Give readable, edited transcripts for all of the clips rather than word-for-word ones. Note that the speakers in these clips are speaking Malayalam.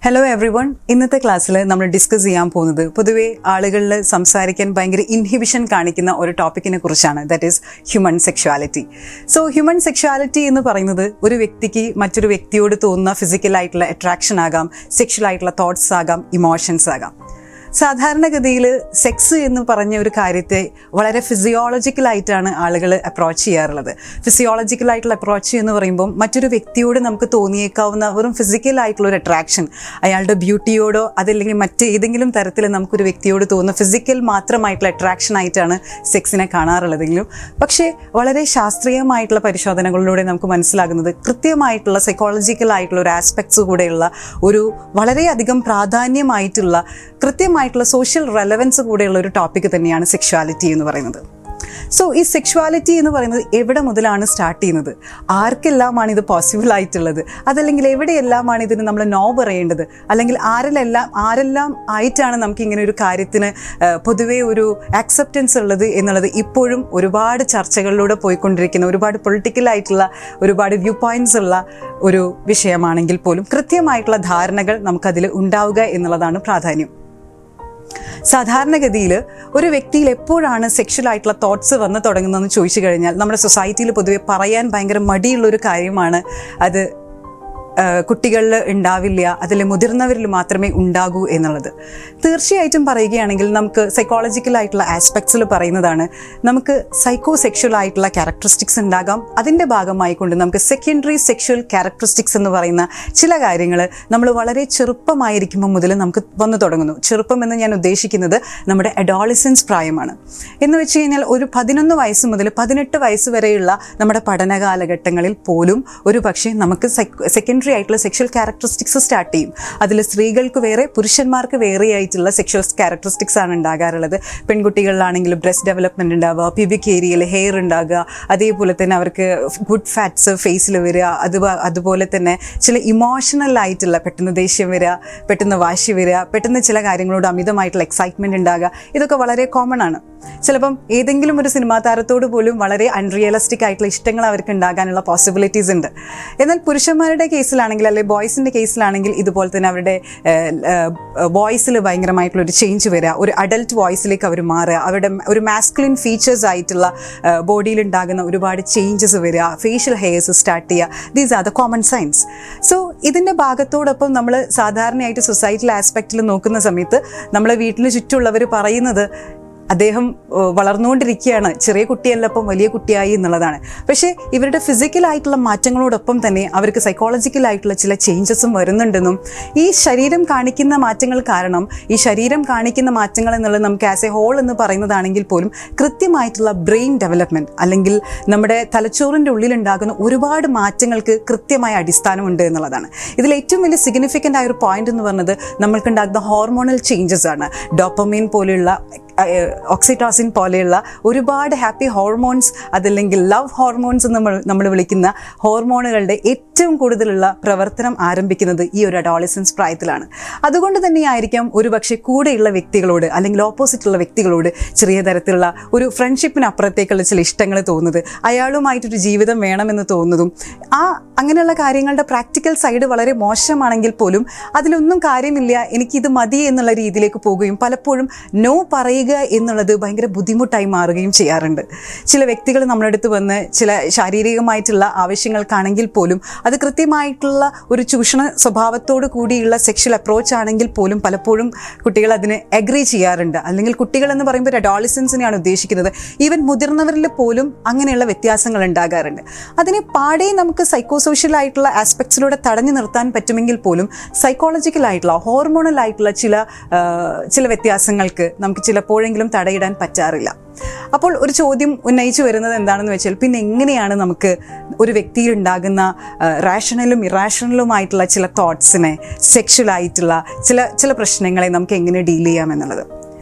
Hello every one. ഇന്നത്തെ ക്ലാസ്സിൽ നമ്മൾ ഡിസ്കസ് ചെയ്യാൻ പോകുന്നത് പൊതുവെ ആളുകളിൽ സംസാരിക്കാൻ ഭയങ്കര ഇൻഹിബിഷൻ കാണിക്കുന്ന ഒരു ടോപ്പിക്കിനെ കുറിച്ചാണ്. That is human sexuality. So human sexuality എന്ന് പറയുന്നത് ഒരു വ്യക്തിക്ക് മറ്റൊരു വ്യക്തിയോട് തോന്നുന്ന ഫിസിക്കലായിട്ടുള്ള അട്രാക്ഷൻ ആകാം, സെക്ഷൽ ആയിട്ടുള്ള തോട്ട്സ് ആകാം, ഇമോഷൻസ് ആകാം. സാധാരണഗതിയിൽ സെക്സ് എന്ന് പറഞ്ഞ ഒരു കാര്യത്തെ വളരെ ഫിസിയോളജിക്കലായിട്ടാണ് ആളുകൾ അപ്രോച്ച് ചെയ്യാറുള്ളത്. ഫിസിയോളജിക്കലായിട്ടുള്ള അപ്രോച്ച് എന്ന് പറയുമ്പോൾ മറ്റൊരു വ്യക്തിയോട് നമുക്ക് തോന്നിയേക്കാവുന്ന വെറും ഫിസിക്കലായിട്ടുള്ള ഒരു അട്രാക്ഷൻ, അയാളുടെ ബ്യൂട്ടിയോടോ അതല്ലെങ്കിൽ മറ്റേതെങ്കിലും തരത്തിൽ നമുക്കൊരു വ്യക്തിയോട് തോന്നുന്ന ഫിസിക്കൽ മാത്രമായിട്ടുള്ള അട്രാക്ഷൻ ആയിട്ടാണ് സെക്സിനെ കാണാറുള്ളതെങ്കിലും പക്ഷേ വളരെ ശാസ്ത്രീയമായിട്ടുള്ള പരിശോധനകളിലൂടെ നമുക്ക് മനസ്സിലാകുന്നത് കൃത്യമായിട്ടുള്ള സൈക്കോളജിക്കലായിട്ടുള്ള ഒരു ആസ്പെക്ട്സ് കൂടെയുള്ള ഒരു വളരെയധികം പ്രാധാന്യമായിട്ടുള്ള കൃത്യമായിട്ടുള്ള സോഷ്യൽ റെലവൻസ് കൂടെയുള്ള ഒരു ടോപ്പിക് തന്നെയാണ് സെക്ഷുവാലിറ്റി എന്ന് പറയുന്നത്. സോ ഈ സെക്ഷുവാലിറ്റി എന്ന് പറയുന്നത് എവിടെ മുതലാണ് സ്റ്റാർട്ട് ചെയ്യുന്നത്, ആർക്കെല്ലാമാണ് ഇത് പോസിബിൾ ആയിട്ടുള്ളത്, അതല്ലെങ്കിൽ എവിടെയെല്ലാമാണ് ഇതിന് നമ്മൾ നോ പറയേണ്ടത്, അല്ലെങ്കിൽ ആരെല്ലാം ആയിട്ടാണ് നമുക്ക് ഇങ്ങനെ ഒരു കാര്യത്തിന് പൊതുവേ ഒരു ആക്സെപ്റ്റൻസ് ഉള്ളത് എന്നുള്ളത് ഇപ്പോഴും ഒരുപാട് ചർച്ചകളിലൂടെ പോയിക്കൊണ്ടിരിക്കുന്ന, ഒരുപാട് പൊളിറ്റിക്കലായിട്ടുള്ള ഒരുപാട് വ്യൂ പോയിന്റ്സ് ഉള്ള ഒരു വിഷയമാണെങ്കിൽ പോലും കൃത്യമായിട്ടുള്ള ധാരണകൾ നമുക്കതിൽ ഉണ്ടാവുക എന്നുള്ളതാണ് പ്രാധാന്യം. സാധാരണഗതിയിൽ ഒരു വ്യക്തിയിൽ എപ്പോഴാണ് സെക്ഷൽ ആയിട്ടുള്ള തോട്ട്സ് വന്ന് തുടങ്ങുന്നതെന്ന് ചോദിച്ചു കഴിഞ്ഞാൽ നമ്മുടെ സൊസൈറ്റിയിൽ പൊതുവെ പറയാൻ ഭയങ്കര മടിയുള്ളൊരു കാര്യമാണ് അത് കുട്ടികളിൽ ഉണ്ടാവില്ല, അതിൽ മുതിർന്നവരിൽ മാത്രമേ ഉണ്ടാകൂ എന്നുള്ളത്. തീർച്ചയായിട്ടും പറയുകയാണെങ്കിൽ നമുക്ക് സൈക്കോളജിക്കലായിട്ടുള്ള ആസ്പെക്ട്സിൽ പറയുന്നതാണ് നമുക്ക് സൈക്കോ സെക്ഷൽ ആയിട്ടുള്ള ക്യാരക്ടറിസ്റ്റിക്സ് ഉണ്ടാകാം. അതിൻ്റെ ഭാഗമായിക്കൊണ്ട് നമുക്ക് സെക്കൻഡറി സെക്ഷൽ ക്യാരക്ടറിസ്റ്റിക്സ് എന്ന് പറയുന്ന ചില കാര്യങ്ങൾ നമ്മൾ വളരെ ചെറുപ്പമായിരിക്കുമ്പോൾ മുതൽ നമുക്ക് വന്നു തുടങ്ങുന്നു. ചെറുപ്പം എന്ന് ഞാൻ ഉദ്ദേശിക്കുന്നത് നമ്മുടെ അഡോളസൻസ് പ്രായമാണ്. എന്ന് വെച്ച് കഴിഞ്ഞാൽ ഒരു 11 വയസ്സ് മുതൽ 18 വയസ്സ് വരെയുള്ള നമ്മുടെ പഠന കാലഘട്ടങ്ങളിൽ പോലും ഒരു പക്ഷേ നമുക്ക് സെക്കൻഡറി ആയിട്ടുള്ള സെക്ഷൽ ക്യാരക്ടറിസ്റ്റിക്സ് സ്റ്റാർട്ട് ചെയ്യും. അതിൽ സ്ത്രീകൾക്ക് വേറെ പുരുഷന്മാർക്ക് വേറെ ആയിട്ടുള്ള സെക്ഷൽ ക്യാരക്ടറിസ്റ്റിക്സ് ആണ് ഉണ്ടാകാറുള്ളത്. പെൺകുട്ടികളിലാണെങ്കിലും ബ്രസ്റ്റ് ഡെവലപ്മെൻറ്റ് ഉണ്ടാവുക, പ്യൂബിക് ഏരിയയിൽ ഹെയർ ഉണ്ടാകുക, അതേപോലെ തന്നെ അവർക്ക് ഗുഡ് ഫാറ്റ്സ് ഫേസിൽ വരിക, അതുപോലെ തന്നെ ചില ഇമോഷണൽ ആയിട്ടുള്ള പെട്ടെന്ന് ദേഷ്യം വരിക, പെട്ടെന്ന് വാശി വരിക, പെട്ടെന്ന് ചില കാര്യങ്ങളോട് അമിതമായിട്ടുള്ള എക്സൈറ്റ്മെൻറ്റ് ഉണ്ടാകുക. ഇതൊക്കെ വളരെ കോമൺ ആണ്. ചിലപ്പം ഏതെങ്കിലും ഒരു സിനിമാ താരത്തോട് പോലും വളരെ അൺറിയലിസ്റ്റിക് ആയിട്ടുള്ള ഇഷ്ടങ്ങൾ അവർക്ക് ഉണ്ടാകാനുള്ള പോസിബിലിറ്റീസ് ഉണ്ട്. എന്നാൽ പുരുഷന്മാരുടെ കേസിലാണെങ്കിൽ അല്ലെങ്കിൽ ബോയ്സിൻ്റെ കേസിലാണെങ്കിൽ ഇതുപോലെ തന്നെ അവരുടെ വോയിസിൽ ഭയങ്കരമായിട്ടുള്ള ഒരു ചേഞ്ച് വരിക, ഒരു അഡൽട്ട് വോയിസിലേക്ക് അവർ മാറുക, അവരുടെ ഒരു മാസ്കുലിൻ ഫീച്ചേഴ്സ് ആയിട്ടുള്ള ബോഡിയിൽ ഉണ്ടാകുന്ന ഒരുപാട് ചേഞ്ചസ് വരിക, ഫേഷ്യൽ ഹെയർസ് സ്റ്റാർട്ട് ചെയ്യുക. These are the common signs. So ഇതിൻ്റെ ഭാഗത്തോടൊപ്പം നമ്മൾ സാധാരണയായിട്ട് സൊസൈറ്റൽ ആസ്പെക്റ്റിൽ നോക്കുന്ന സമയത്ത് നമ്മളെ വീട്ടിൽ ചുറ്റുമുള്ളവർ പറയുന്നത് അദ്ദേഹം വളർന്നുകൊണ്ടിരിക്കുകയാണ്, ചെറിയ കുട്ടിയല്ലപ്പം വലിയ കുട്ടിയായി എന്നുള്ളതാണ്. പക്ഷേ ഇവരുടെ ഫിസിക്കലായിട്ടുള്ള മാറ്റങ്ങളോടൊപ്പം തന്നെ അവർക്ക് സൈക്കോളജിക്കലായിട്ടുള്ള ചില ചേഞ്ചസും വരുന്നുണ്ടെന്നും ഈ ശരീരം കാണിക്കുന്ന മാറ്റങ്ങൾ കാരണം ഈ ശരീരം കാണിക്കുന്ന മാറ്റങ്ങൾ എന്നുള്ളത് നമുക്ക് ആസ് എ ഹോൾ എന്ന് പറയുന്നതാണെങ്കിൽ പോലും കൃത്യമായിട്ടുള്ള ബ്രെയിൻ ഡെവലപ്മെൻറ്റ് അല്ലെങ്കിൽ നമ്മുടെ തലച്ചോറിൻ്റെ ഉള്ളിലുണ്ടാകുന്ന ഒരുപാട് മാറ്റങ്ങൾക്ക് കൃത്യമായ അടിസ്ഥാനമുണ്ട് എന്നുള്ളതാണ്. ഇതിൽ ഏറ്റവും വലിയ സിഗ്നിഫിക്കൻ്റ് ആയ ഒരു പോയിന്റ് എന്ന് പറഞ്ഞത് നമ്മൾക്കുണ്ടാകുന്ന ഹോർമോണൽ ചേഞ്ചസ് ആണ്. ഡോപ്പമൈൻ പോലെയുള്ള, ഓക്സിറ്റോസിൻ പോലെയുള്ള ഒരുപാട് ഹാപ്പി ഹോർമോൺസ്, അതല്ലെങ്കിൽ ലവ് ഹോർമോൺസ് എന്ന് നമ്മൾ വിളിക്കുന്ന ഹോർമോണുകളുടെ ഏറ്റവും കൂടുതലുള്ള പ്രവർത്തനം ആരംഭിക്കുന്നത് ഈ ഒരു അഡോളസൻസ് പ്രായത്തിലാണ്. അതുകൊണ്ട് തന്നെയായിരിക്കാം ഒരു പക്ഷേ കൂടെയുള്ള വ്യക്തികളോട് അല്ലെങ്കിൽ ഓപ്പോസിറ്റുള്ള വ്യക്തികളോട് ചെറിയ തരത്തിലുള്ള ഒരു ഫ്രണ്ട്ഷിപ്പിനപ്പുറത്തേക്കുള്ള ചില ഇഷ്ടങ്ങൾ തോന്നുന്നത്, അയാളുമായിട്ടൊരു ജീവിതം വേണമെന്ന് തോന്നുന്നതും. അങ്ങനെയുള്ള കാര്യങ്ങളുടെ പ്രാക്ടിക്കൽ സൈഡ് വളരെ മോശമാണെങ്കിൽ പോലും അതിലൊന്നും കാര്യമില്ല, എനിക്കിത് മതി എന്നുള്ള രീതിയിലേക്ക് പോവുകയും പലപ്പോഴും നോ പറയുക എന്നുള്ളത് ഭയങ്കര ബുദ്ധിമുട്ടായി മാറുകയും ചെയ്യാറുണ്ട്. ചില വ്യക്തികൾ നമ്മുടെ അടുത്ത് വന്ന് ചില ശാരീരികമായിട്ടുള്ള ആവശ്യങ്ങൾക്കാണെങ്കിൽ പോലും അത് കൃത്യമായിട്ടുള്ള ഒരു ചൂഷണ സ്വഭാവത്തോടു കൂടിയുള്ള സെക്ഷൽ അപ്രോച്ച് ആണെങ്കിൽ പോലും പലപ്പോഴും കുട്ടികൾ അതിന് അഗ്രി ചെയ്യാറുണ്ട്. അല്ലെങ്കിൽ കുട്ടികൾ എന്ന് പറയുമ്പോൾ അഡോളസൻസിനെയാണ് ഉദ്ദേശിക്കുന്നത്. ഈവൻ മുതിർന്നവരിൽ പോലും അങ്ങനെയുള്ള വ്യത്യാസങ്ങൾ ഉണ്ടാകാറുണ്ട്. അതിനെ പാടെ നമുക്ക് സൈക്കോസോഷ്യൽ ആയിട്ടുള്ള ആസ്പെക്ട്സിലൂടെ തടഞ്ഞു നിർത്താൻ പറ്റുമെങ്കിൽ പോലും സൈക്കോളജിക്കലായിട്ടുള്ള ഹോർമോണൽ ആയിട്ടുള്ള ചില വ്യത്യാസങ്ങൾക്ക് നമുക്ക് ചിലപ്പോഴെങ്കിലും തടയിടാൻ പറ്റാറില്ല. അപ്പോൾ ഒരു ചോദ്യം ഉന്നയിച്ചു വരുന്നത് എന്താണെന്ന് വെച്ചാൽ പിന്നെ എങ്ങനെയാണ് നമുക്ക് ഒരു വ്യക്തിയിൽ ഉണ്ടാകുന്ന റാഷണലും ഇറാഷണലുമായിട്ടുള്ള ചില തോട്ട്സിനെ, സെക്ഷലായിട്ടുള്ള ചില പ്രശ്നങ്ങളെ നമുക്ക് എങ്ങനെ ഡീൽ ചെയ്യാമെന്നുള്ളത്.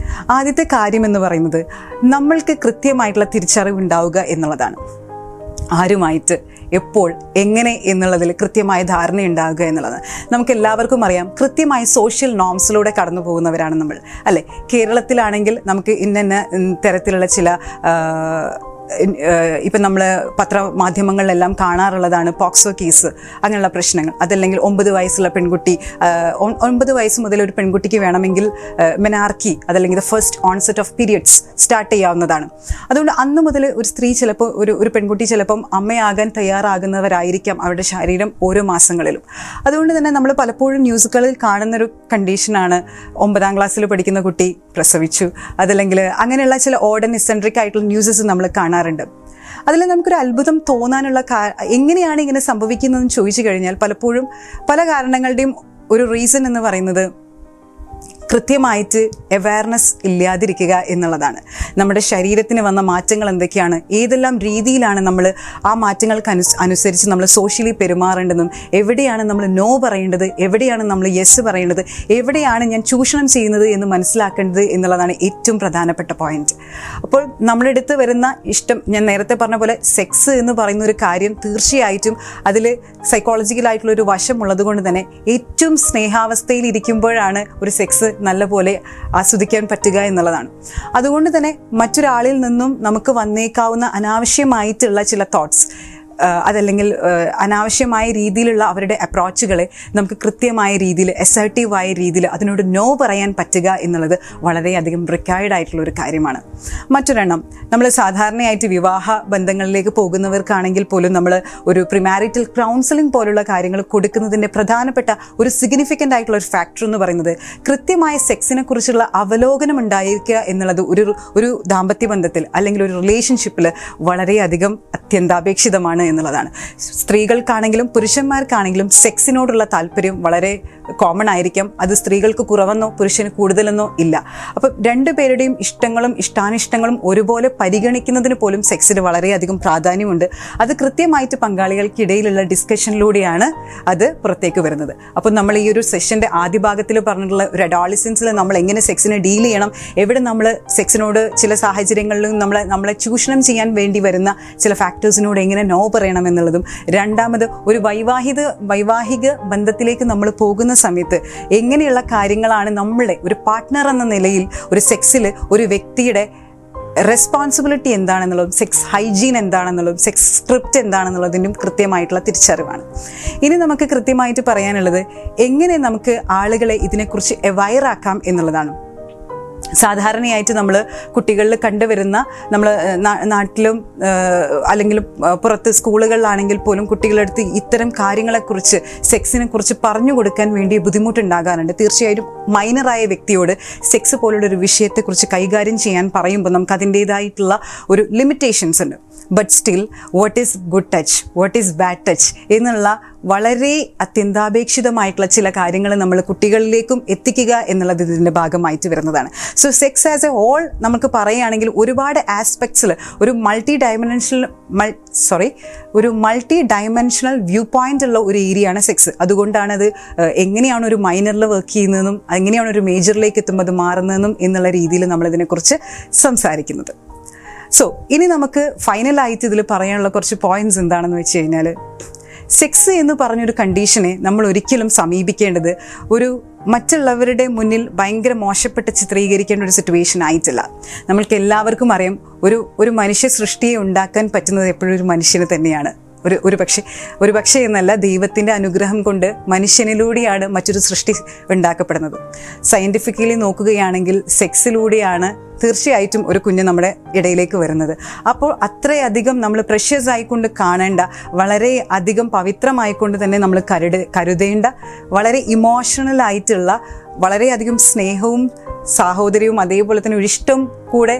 ആദ്യത്തെ കാര്യം എന്ന് പറയുന്നത് നമ്മൾക്ക് കൃത്യമായിട്ടുള്ള തിരിച്ചറിവുണ്ടാവുക എന്നുള്ളതാണ്. ആരുമായിട്ട് എപ്പോൾ എങ്ങനെ എന്നുള്ളതിൽ കൃത്യമായ ധാരണയുണ്ടാകുക എന്നുള്ളത്. നമുക്ക് എല്ലാവർക്കും അറിയാം, കൃത്യമായ സോഷ്യൽ നോംസിലൂടെ കടന്നു പോകുന്നവരാണ് നമ്മൾ, അല്ലേ? കേരളത്തിലാണെങ്കിൽ നമുക്ക് ഇന്ന തരത്തിലുള്ള ചില ഇപ്പം നമ്മൾ പത്രമാധ്യമങ്ങളിലെല്ലാം കാണാറുള്ളതാണ് പോക്സോ കേസ്, അങ്ങനെയുള്ള പ്രശ്നങ്ങൾ. അതല്ലെങ്കിൽ 9 വയസ്സുള്ള പെൺകുട്ടി, 9 വയസ്സ് മുതൽ ഒരു പെൺകുട്ടിക്ക് വേണമെങ്കിൽ മെനാർക്കി അതല്ലെങ്കിൽ the first onset of periods start ചെയ്യാവുന്നതാണ്. അതുകൊണ്ട് അന്ന് മുതൽ ഒരു സ്ത്രീ ചിലപ്പോൾ ഒരു പെൺകുട്ടി ചിലപ്പം അമ്മയാകാൻ തയ്യാറാകുന്നവരായിരിക്കാം അവരുടെ ശരീരം ഓരോ മാസങ്ങളിലും. അതുകൊണ്ട് തന്നെ നമ്മൾ പലപ്പോഴും ന്യൂസുകളിൽ കാണുന്നൊരു കണ്ടീഷനാണ് 9ാം ക്ലാസ്സിൽ പഠിക്കുന്ന കുട്ടി പ്രസവിച്ചു, അതല്ലെങ്കിൽ അങ്ങനെയുള്ള ചില ഓർഡൻ ഇസെൻട്രിക് ആയിട്ടുള്ള ന്യൂസസ് നമ്മൾ കാണാറുണ്ട്. അതിൽ നമുക്കൊരു അത്ഭുതം തോന്നാനുള്ള എങ്ങനെയാണ് ഇങ്ങനെ സംഭവിക്കുന്നതെന്ന് ചോദിച്ചു കഴിഞ്ഞാൽ പലപ്പോഴും പല കാരണങ്ങളുടെയും ഒരു റീസൺ എന്ന് പറയുന്നത് കൃത്യമായിട്ട് അവയർനെസ് ഇല്ലാതിരിക്കുക എന്നുള്ളതാണ്. നമ്മുടെ ശരീരത്തിന് വന്ന മാറ്റങ്ങൾ എന്തൊക്കെയാണ്, ഏതെല്ലാം രീതിയിലാണ് നമ്മൾ ആ മാറ്റങ്ങൾക്ക് അനുസരിച്ച് നമ്മൾ സോഷ്യലി പെരുമാറേണ്ടതും, എവിടെയാണ് നമ്മൾ നോ പറയേണ്ടത്, എവിടെയാണ് നമ്മൾ യെസ് പറയേണ്ടത്, എവിടെയാണ് ഞാൻ ചൂഷണം ചെയ്യുന്നത് എന്ന് മനസ്സിലാക്കേണ്ടത് എന്നുള്ളതാണ് ഏറ്റവും പ്രധാനപ്പെട്ട പോയിന്റ്. അപ്പോൾ നമ്മുടെ അടുത്ത് വരുന്ന ഇഷ്ടം, ഞാൻ നേരത്തെ പറഞ്ഞ പോലെ സെക്സ് എന്ന് പറയുന്ന ഒരു കാര്യം തീർച്ചയായിട്ടും അതിൽ സൈക്കോളജിക്കലായിട്ടുള്ള ഒരു വശം ഉള്ളത് കൊണ്ട് തന്നെ ഏറ്റവും സ്നേഹാവസ്ഥയിൽ ഇരിക്കുമ്പോഴാണ് ഒരു സെക്സ് നല്ലപോലെ ആസ്വദിക്കാൻ പറ്റുക എന്നുള്ളതാണ്. അതുകൊണ്ട് തന്നെ മറ്റൊരാളിൽ നിന്നും നമുക്ക് വന്നേക്കാവുന്ന അനാവശ്യമായിട്ടുള്ള ചില തോട്ട്സ്, അതല്ലെങ്കിൽ അനാവശ്യമായ രീതിയിലുള്ള അവരുടെ അപ്രോച്ചുകളെ നമുക്ക് കൃത്യമായ രീതിയിൽ, അസർട്ടീവായ രീതിയിൽ അതിനോട് നോ പറയാൻ പറ്റുക എന്നുള്ളത് വളരെയധികം റിക്വയർഡ് ആയിട്ടുള്ള ഒരു കാര്യമാണ്. മറ്റൊരെണ്ണം, നമ്മൾ സാധാരണയായിട്ട് വിവാഹ ബന്ധങ്ങളിലേക്ക് പോകുന്നവർക്കാണെങ്കിൽ പോലും നമ്മൾ ഒരു പ്രിമാരിറ്റൽ കൗൺസിലിംഗ് പോലുള്ള കാര്യങ്ങൾ കൊടുക്കുന്നതിൻ്റെ പ്രധാനപ്പെട്ട ഒരു സിഗ്നിഫിക്കൻ്റ് ആയിട്ടുള്ള ഒരു ഫാക്ടർ എന്ന് പറയുന്നത് കൃത്യമായ സെക്സിനെ കുറിച്ചുള്ള അവലോകനം ഉണ്ടായിരിക്കുക എന്നുള്ളത് ഒരു ദാമ്പത്യ ബന്ധത്തിൽ അല്ലെങ്കിൽ ഒരു റിലേഷൻഷിപ്പിൽ വളരെയധികം അത്യന്താപേക്ഷിതമാണ് എന്നുള്ളതാണ്. സ്ത്രീകൾക്കാണെങ്കിലും പുരുഷന്മാർക്കാണെങ്കിലും സെക്സിനോടുള്ള താല്പര്യം വളരെ കോമൺ ആയിരിക്കും. അത് സ്ത്രീകൾക്ക് കുറവെന്നോ പുരുഷന് കൂടുതലെന്നോ ഇല്ല. അപ്പം രണ്ടുപേരുടെയും ഇഷ്ടങ്ങളും ഇഷ്ടാനിഷ്ടങ്ങളും ഒരുപോലെ പരിഗണിക്കുന്നതിന് പോലും സെക്സിന് വളരെയധികം പ്രാധാന്യമുണ്ട്. അത് കൃത്യമായിട്ട് പങ്കാളികൾക്കിടയിലുള്ള ഡിസ്കഷനിലൂടെയാണ് അത് പുറത്തേക്ക് വരുന്നത്. അപ്പം നമ്മൾ ഈ ഒരു സെഷൻ്റെ ആദ്യ ഭാഗത്തിൽ പറഞ്ഞിട്ടുള്ള ഒരു അഡോളസൻസിൽ നമ്മൾ എങ്ങനെ സെക്സിനെ ഡീൽ ചെയ്യണം, എവിടെ നമ്മൾ സെക്സിനോട് ചില സാഹചര്യങ്ങളിലും നമ്മളെ ചൂഷണം ചെയ്യാൻ വേണ്ടി വരുന്ന ചില ഫാക്ടേഴ്സിനോട് എങ്ങനെ നോ പറയണം എന്നുള്ളതും, രണ്ടാമത് ഒരു വൈവാഹിക ബന്ധത്തിലേക്ക് നമ്മൾ പോകുന്ന സമയത്ത് എങ്ങനെയുള്ള കാര്യങ്ങളാണ് നമ്മളുടെ ഒരു പാർട്ട്ണർ എന്ന നിലയിൽ ഒരു സെക്സിൽ ഒരു വ്യക്തിയുടെ റെസ്പോൺസിബിലിറ്റി എന്താണെന്നുള്ളതും, സെക്സ് ഹൈജീൻ എന്താണെന്നുള്ളതും, സെക്സ് സ്ക്രിപ്റ്റ് എന്താണെന്നുള്ളതിനും കൃത്യമായിട്ടുള്ള തിരിച്ചറിവാണ്. ഇനി നമുക്ക് കൃത്യമായിട്ട് പറയാനുള്ളത് എങ്ങനെ നമുക്ക് ആളുകളെ ഇതിനെക്കുറിച്ച് അവെയറാക്കാം എന്നുള്ളതാണ്. സാധാരണയായിട്ട് നമ്മൾ കുട്ടികളിൽ കണ്ടുവരുന്ന, നമ്മൾ നാട്ടിലും അല്ലെങ്കിൽ പുറത്ത് സ്കൂളുകളിലാണെങ്കിൽ പോലും കുട്ടികളടുത്ത് ഇത്തരം കാര്യങ്ങളെക്കുറിച്ച്, സെക്സിനെ കുറിച്ച് പറഞ്ഞു കൊടുക്കാൻ വേണ്ടി ബുദ്ധിമുട്ടുണ്ടാകാറുണ്ട്. തീർച്ചയായിട്ടും മൈനറായ വ്യക്തിയോട് സെക്സ് പോലുള്ളൊരു വിഷയത്തെക്കുറിച്ച് കൈകാര്യം ചെയ്യാൻ പറയുമ്പോൾ നമുക്ക് അതിൻ്റേതായിട്ടുള്ള ഒരു ലിമിറ്റേഷൻസ് ഉണ്ട്. But still what is good touch, what is bad touch എന്നുള്ള വളരെ അത്യന്താപേക്ഷിതമായിട്ടുള്ള ചില കാര്യങ്ങൾ നമ്മൾ കുട്ടികളിലേക്കും എത്തിക്കുക എന്നുള്ളത് ഇതിൻ്റെ ഭാഗമായിട്ട് വരുന്നതാണ്. So sex as a whole നമുക്ക് പറയുകയാണെങ്കിൽ ഒരുപാട് ആസ്പെക്ട്സിൽ ഒരു മൾട്ടി ഡയമെൻഷണൽ വ്യൂ പോയിന്റ് ഉള്ള ഒരു ഏരിയയാണ് സെക്സ്. അതുകൊണ്ടാണത് എങ്ങനെയാണ് ഒരു മൈനറിൽ വർക്ക് ചെയ്യുന്നതെന്നും എങ്ങനെയാണ് ഒരു മേജറിലേക്ക് എത്തുമ്പോൾ അത് മാറുന്നതെന്നും എന്നുള്ള രീതിയിൽ നമ്മളിതിനെക്കുറിച്ച് സംസാരിക്കുന്നത്. സോ ഇനി നമുക്ക് ഫൈനലായിട്ട് ഇതിൽ പറയാനുള്ള കുറച്ച് പോയിന്റ്സ് എന്താണെന്ന് വെച്ച് കഴിഞ്ഞാൽ, സെക്സ് എന്ന് പറഞ്ഞൊരു കണ്ടീഷനെ നമ്മൾ ഒരിക്കലും സമീപിക്കേണ്ടത് ഒരു മറ്റുള്ളവരുടെ മുന്നിൽ ഭയങ്കര മോശപ്പെട്ട് ചിത്രീകരിക്കേണ്ട ഒരു സിറ്റുവേഷൻ ആയിട്ടില്ല. നമ്മൾക്ക് എല്ലാവർക്കും അറിയാം, ഒരു മനുഷ്യ സൃഷ്ടിയെ ഉണ്ടാക്കാൻ പറ്റുന്നത് എപ്പോഴും ഒരു മനുഷ്യന് തന്നെയാണ്. ഒരു പക്ഷേ എന്നല്ല, ദൈവത്തിൻ്റെ അനുഗ്രഹം കൊണ്ട് മനുഷ്യനിലൂടെയാണ് മറ്റൊരു സൃഷ്ടി ഉണ്ടാക്കപ്പെടുന്നത്. സയൻറ്റിഫിക്കലി നോക്കുകയാണെങ്കിൽ സെക്സിലൂടെയാണ് തീർച്ചയായിട്ടും ഒരു കുഞ്ഞ് നമ്മുടെ ഇടയിലേക്ക് വരുന്നത്. അപ്പോൾ അത്രയധികം നമ്മൾ പ്രഷ്യസ് ആയിക്കൊണ്ട് കാണേണ്ട, വളരെ അധികം പവിത്രമായിക്കൊണ്ട് തന്നെ നമ്മൾ കരുതേണ്ട, വളരെ ഇമോഷണൽ ആയിട്ടുള്ള, വളരെയധികം സ്നേഹവും സാഹോദര്യവും അതേപോലെ തന്നെ ഒരു ഇഷ്ടം കൂടെ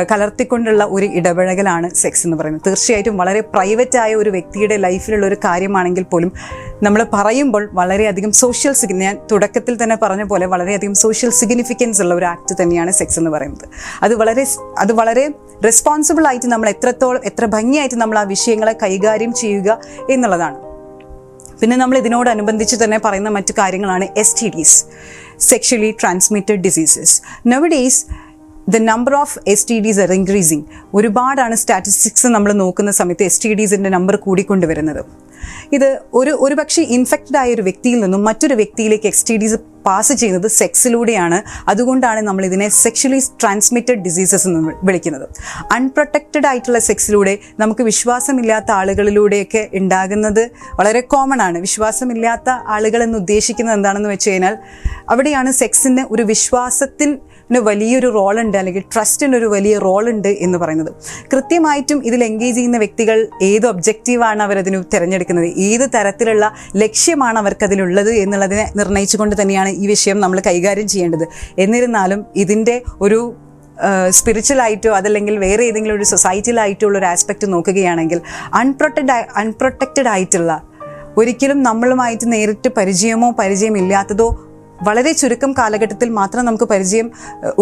കലർത്തിക്കൊണ്ടുള്ള ഒരു ഇടപഴകലാണ് സെക്സ് എന്ന് പറയുന്നത്. തീർച്ചയായിട്ടും വളരെ പ്രൈവറ്റായ ഒരു വ്യക്തിയുടെ ലൈഫിലുള്ള ഒരു കാര്യമാണെങ്കിൽ പോലും നമ്മൾ പറയുമ്പോൾ വളരെയധികം ഞാൻ തുടക്കത്തിൽ തന്നെ പറഞ്ഞ പോലെ വളരെയധികം സോഷ്യൽ സിഗ്നിഫിക്കൻസ് ഉള്ള ഒരു ആക്ട് തന്നെയാണ് സെക്സ് എന്ന് പറയുന്നത്. അത് വളരെ റെസ്പോൺസിബിൾ ആയിട്ട് നമ്മൾ എത്ര ഭംഗിയായിട്ട് നമ്മൾ ആ വിഷയങ്ങളെ കൈകാര്യം ചെയ്യുക എന്നുള്ളതാണ്. പിന്നെ നമ്മൾ ഇതിനോടനുബന്ധിച്ച് തന്നെ പറയുന്ന മറ്റു കാര്യങ്ങളാണ് STDs, sexually transmitted diseases. Nowadays the number of STDs are increasing. ഒരുപാടാണ് സ്റ്റാറ്റിസ്റ്റിക്സ് നമ്മൾ നോക്കുന്ന സമയത്ത് STDസിൻ്റെ നമ്പർ കൂടിക്കൊണ്ടുവരുന്നത്. ഇത് ഒരു പക്ഷേ ഇൻഫെക്റ്റഡ് ആയ ഒരു വ്യക്തിയിൽ നിന്നും മറ്റൊരു വ്യക്തിയിലേക്ക് STDs പാസ് ചെയ്യുന്നത് സെക്സിലൂടെയാണ്. അതുകൊണ്ടാണ് നമ്മൾ ഇതിനെ സെക്ഷലി ട്രാൻസ്മിറ്റഡ് ഡിസീസസ് എന്ന് വിളിക്കുന്നത്. അൺപ്രൊട്ടക്റ്റഡ് ആയിട്ടുള്ള സെക്സിലൂടെ നമുക്ക് വിശ്വാസമില്ലാത്ത ആളുകളിലൂടെയൊക്കെ ഉണ്ടാകുന്നത് വളരെ കോമൺ ആണ്. വിശ്വാസമില്ലാത്ത ആളുകൾ എന്ന് ഉദ്ദേശിക്കുന്നത് എന്താണെന്ന് വെച്ച് കഴിഞ്ഞാൽ അവിടെയാണ് സെക്സിന് ഒരു വിശ്വാസത്തിന് വലിയൊരു റോളുണ്ട്, അല്ലെങ്കിൽ ട്രസ്റ്റിനൊരു വലിയ റോളുണ്ട് എന്ന് പറയുന്നത്. കൃത്യമായിട്ടും ഇതിൽ എൻഗേജ് ചെയ്യുന്ന വ്യക്തികൾ ഏത് ഒബ്ജക്റ്റീവാണ് അവരതിന് തിരഞ്ഞെടുക്കുന്നത്, ഏത് തരത്തിലുള്ള ലക്ഷ്യമാണ് അവർക്കതിലുള്ളത് എന്നുള്ളതിനെ നിർണ്ണയിച്ചുകൊണ്ട് തന്നെയാണ് ഈ വിഷയം നമ്മൾ കൈകാര്യം ചെയ്യേണ്ടത്. എന്നിരുന്നാലും ഇതിൻ്റെ ഒരു സ്പിരിച്വലായിട്ടോ അതല്ലെങ്കിൽ വേറെ ഏതെങ്കിലും ഒരു സൊസൈറ്റിയിലായിട്ടോ ഉള്ള ഒരു ആസ്പെക്റ്റ് നോക്കുകയാണെങ്കിൽ അൺപ്രൊട്ടക്റ്റഡ് ആയിട്ടുള്ള, ഒരിക്കലും നമ്മളുമായിട്ട് നേരിട്ട് പരിചയമില്ലാത്തതോ വളരെ ചുരുക്കം കാലഘട്ടത്തിൽ മാത്രം നമുക്ക് പരിചയം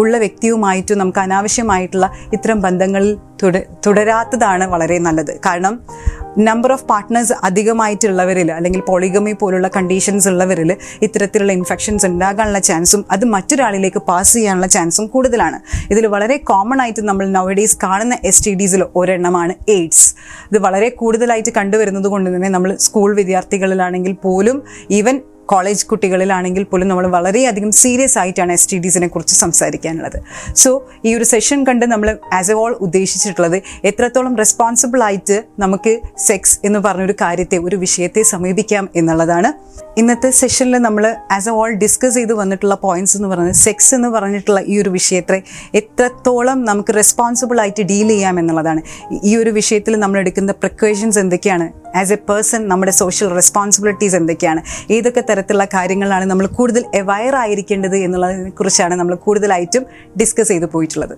ഉള്ള വ്യക്തിയുമായിട്ടും നമുക്ക് അനാവശ്യമായിട്ടുള്ള ഇത്തരം ബന്ധങ്ങളിൽ തുടരാത്തതാണ് വളരെ നല്ലത്. കാരണം നമ്പർ ഓഫ് പാർട്ട്നേഴ്സ് അധികമായിട്ടുള്ളവരിൽ അല്ലെങ്കിൽ പോളിഗമി പോലുള്ള കണ്ടീഷൻസ് ഉള്ളവരിൽ ഇത്തരത്തിലുള്ള ഇൻഫെക്ഷൻസ് ഉണ്ടാകാനുള്ള ചാൻസും അത് മറ്റൊരാളിലേക്ക് പാസ് ചെയ്യാനുള്ള ചാൻസും കൂടുതലാണ്. ഇതിൽ വളരെ കോമൺ ആയിട്ട് നമ്മൾ നൗഡേയ്സ് കാണുന്ന STDsൽ ഒരെണ്ണമാണ് എയ്ഡ്സ്. ഇത് വളരെ കൂടുതലായിട്ട് കണ്ടുവരുന്നത് കൊണ്ട് തന്നെ നമ്മൾ സ്കൂൾ വിദ്യാർത്ഥികളിലാണെങ്കിൽ പോലും ഈവൻ കോളേജ് കുട്ടികളിലാണെങ്കിൽ പോലും നമ്മൾ വളരെയധികം സീരിയസ് ആയിട്ടാണ് STDsനെ കുറിച്ച് സംസാരിക്കാനുള്ളത്. സോ ഈ ഒരു സെഷൻ കണ്ട് നമ്മൾ ആസ് എ ഹോൾ ഉദ്ദേശിച്ചിട്ടുള്ളത് എത്രത്തോളം റെസ്പോൺസിബിൾ ആയിട്ട് നമുക്ക് സെക്സ് എന്ന് പറഞ്ഞൊരു കാര്യത്തെ, ഒരു വിഷയത്തെ സമീപിക്കാം എന്നുള്ളതാണ്. ഇന്നത്തെ സെഷനിൽ നമ്മൾ ആസ് എ ഹോൾ ഡിസ്കസ് ചെയ്ത് വന്നിട്ടുള്ള പോയിന്റ്സ് എന്ന് പറയുന്നത് സെക്സ് എന്ന് പറഞ്ഞിട്ടുള്ള ഈ ഒരു വിഷയത്തെ എത്രത്തോളം നമുക്ക് റെസ്പോൺസിബിൾ ആയിട്ട് ഡീൽ ചെയ്യാം എന്നുള്ളതാണ്. ഈ ഒരു വിഷയത്തിൽ നമ്മൾ എടുക്കുന്ന പ്രിക്കോഷൻസ് എന്തൊക്കെയാണ്, ആസ് എ പേഴ്സൺ നമ്മുടെ സോഷ്യൽ റെസ്പോൺസിബിലിറ്റീസ് എന്തൊക്കെയാണ്, ഏതൊക്കെ തരത്തിലുള്ള കാര്യങ്ങളാണ് നമ്മൾ കൂടുതൽ അവെയർ ആയിരിക്കേണ്ടത് എന്നുള്ളതിനെ കുറിച്ചാണ് നമ്മൾ കൂടുതലായിട്ടും ഡിസ്കസ് ചെയ്ത് പോയിട്ടുള്ളത്.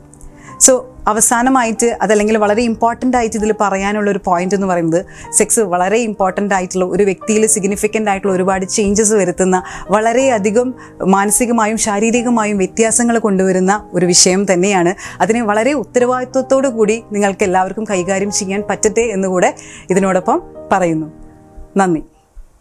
സോ അവസാനമായിട്ട് അതല്ലെങ്കിൽ വളരെ ഇമ്പോർട്ടൻ്റ് ആയിട്ട് ഇതിൽ പറയാനുള്ളൊരു പോയിന്റ് എന്ന് പറയുന്നത് സെക്സ് വളരെ ഇമ്പോർട്ടൻ്റ് ആയിട്ടുള്ള ഒരു വ്യക്തിയിൽ സിഗ്നിഫിക്കൻ്റ് ആയിട്ടുള്ള ഒരുപാട് ചേഞ്ചസ് വരുത്തുന്ന, വളരെയധികം മാനസികമായും ശാരീരികമായും വ്യത്യാസങ്ങൾ കൊണ്ടുവരുന്ന ഒരു വിഷയം തന്നെയാണ്. അതിനെ വളരെ ഉത്തരവാദിത്വത്തോടു കൂടി നിങ്ങൾക്ക് എല്ലാവർക്കും കൈകാര്യം ചെയ്യാൻ പറ്റട്ടെ എന്നുകൂടെ ഇതിനോടൊപ്പം പറയുന്നു. നന്ദി.